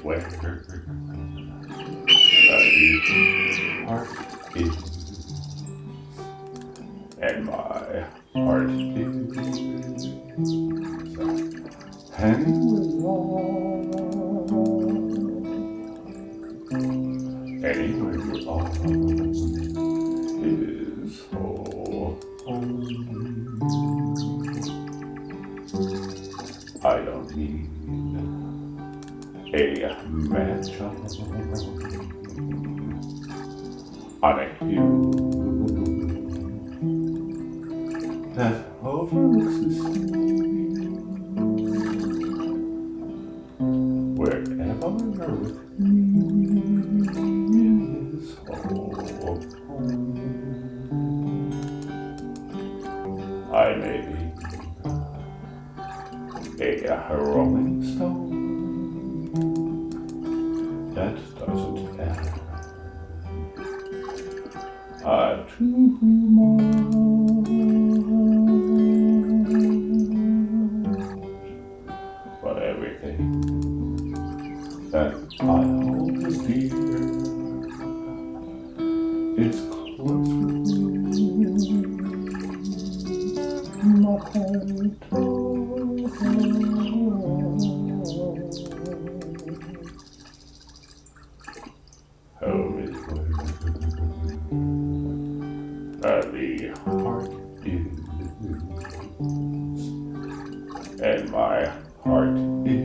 where the heart is, and my heart is anywhere you are is home. I don't need a mansion on a hill that overlooks the sea. Wherever you're with me is home. I may be a rolling stone that doesn't add too much, but everything that I hold dear, it's close with you, my heart. Home is where the heart is, and my heart is